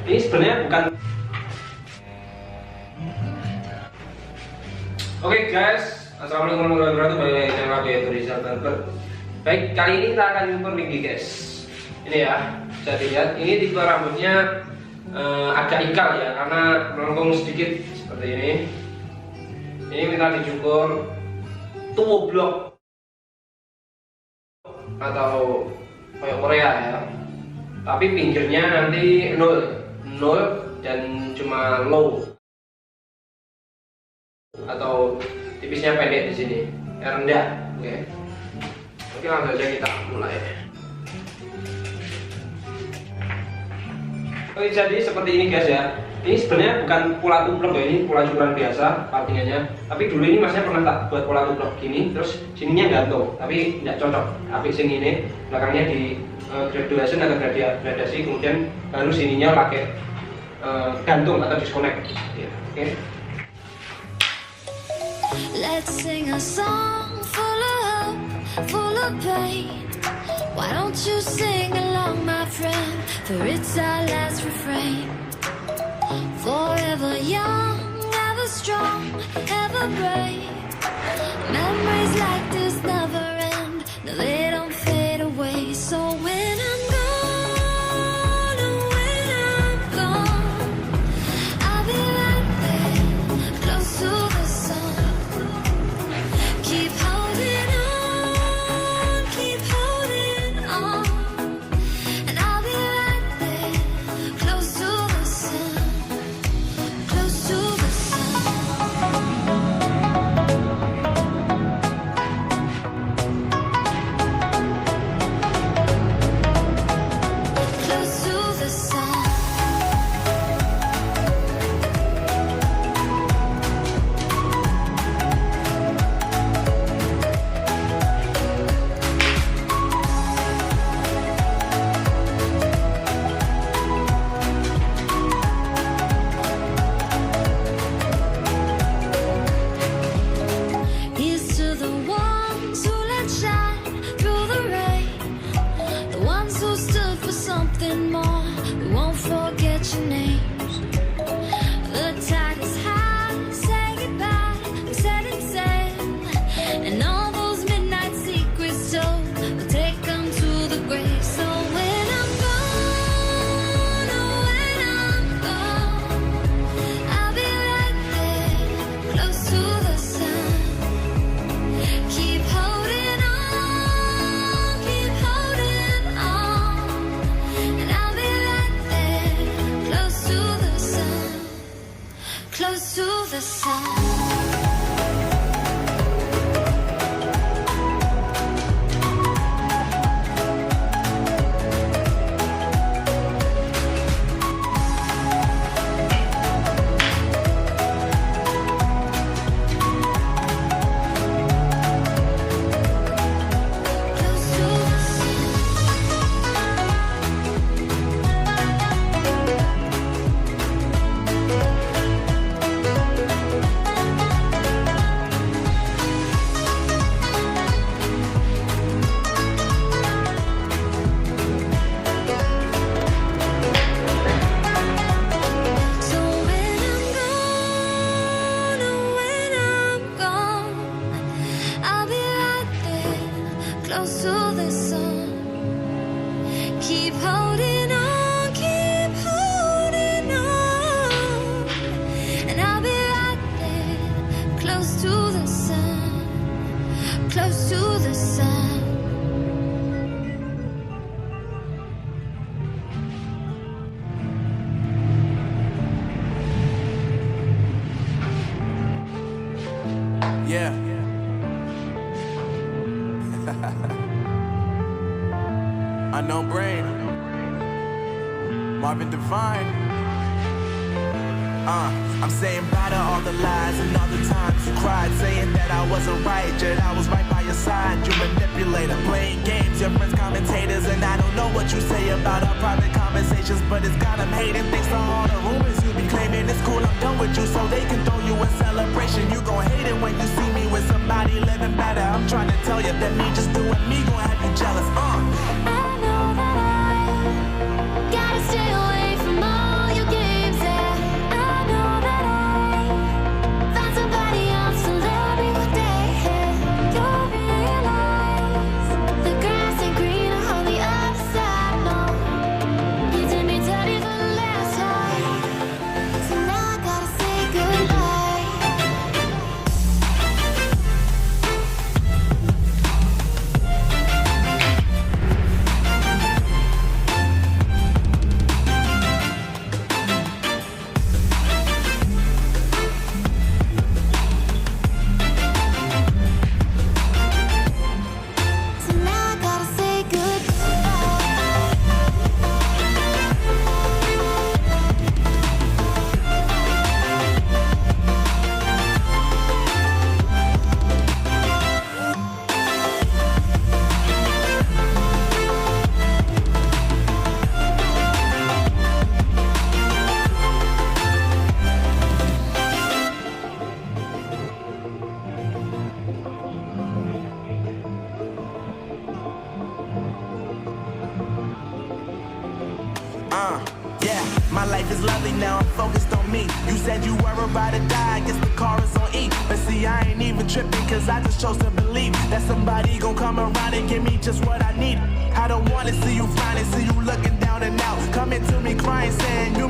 Ini sebenarnya bukan. Oke guys, assalamualaikum warahmatullahi wabarakatuh. Balik lagi channel aku yaitu Rizal Barber. Baik, kali ini kita akan nyukur gigi guys. Ini ya, bisa dilihat. Ini tipe rambutnya agak ikal ya, karena melengkung sedikit seperti ini. Ini minta dicukur tuo blok atau kayak Korea ya. Tapi pinggirnya nanti nol dan cuma low atau tipisnya pendek di sini, rendah. Oke, langsung saja kita mulai. Oke, jadi seperti ini guys ya. Ini sebenarnya bukan pola tublok ya, ini pola cukuran biasa partingannya. Tapi dulu ini masnya pernah tak buat pola tublok gini, terus sininya gantung, tapi tidak cocok. Tapi sini ini belakangnya di gradasi atau gradasi, kemudian baru sininya pakai gantung atau disconnect. Ya, oke. Let's sing a song full of hope, full of pain. Why don't you sing along, my friend? For it's our last refrain. Forever young, ever strong, ever brave. Memories like this never end. No, they don't fade away. So when I'm gone, oh, when I'm gone, I'll be right there, close to the sun. Keep holding on, keep holding on. And I'll be right there, close to the sun, close to the sun. Close to the sun. Here's to the ones who let shine through the rain, the ones who stood for something more. We won't forget your names. The tide is high, say goodbye, we set it sail, and all those midnight secrets told, we'll take them to the grave. So when I'm gone, oh, when I'm gone, I'll be right there, close to the sun. Keep holding on, keep holding on. And I'll be right there, close to the sun, close to the sun. Close to the sun. So when I'm gone, oh, when I'm gone, I'll be right there, close to the sun. Keep holding on, keep holding on. And I'll be right there, close to the sun, close to the sun. Yeah. Unknown brain. Marvin Devine. I'm saying bye to all the lies and all the times you cried, saying that I wasn't right, yet I was right by your side. You manipulator, playing games, your friends commentators, and I don't know what you say about our private conversations, but it's got them hating. Thanks to all the rumors you be claiming, it's cool, I'm done with you, so they can throw you a celebration. You gon' hate it when you see me with somebody living better. I'm trying to tell you that me just doing me gon' have you jealous. I know that I gotta stay away from all your Yeah, my life is lovely now, I'm focused on me. You said you were about to die, I guess the car is on E. But see, I ain't even tripping, cause I just chose to believe that somebody gon' come around and give me just what I need. I don't wanna see you finally, see you looking down and out, coming to me crying, saying you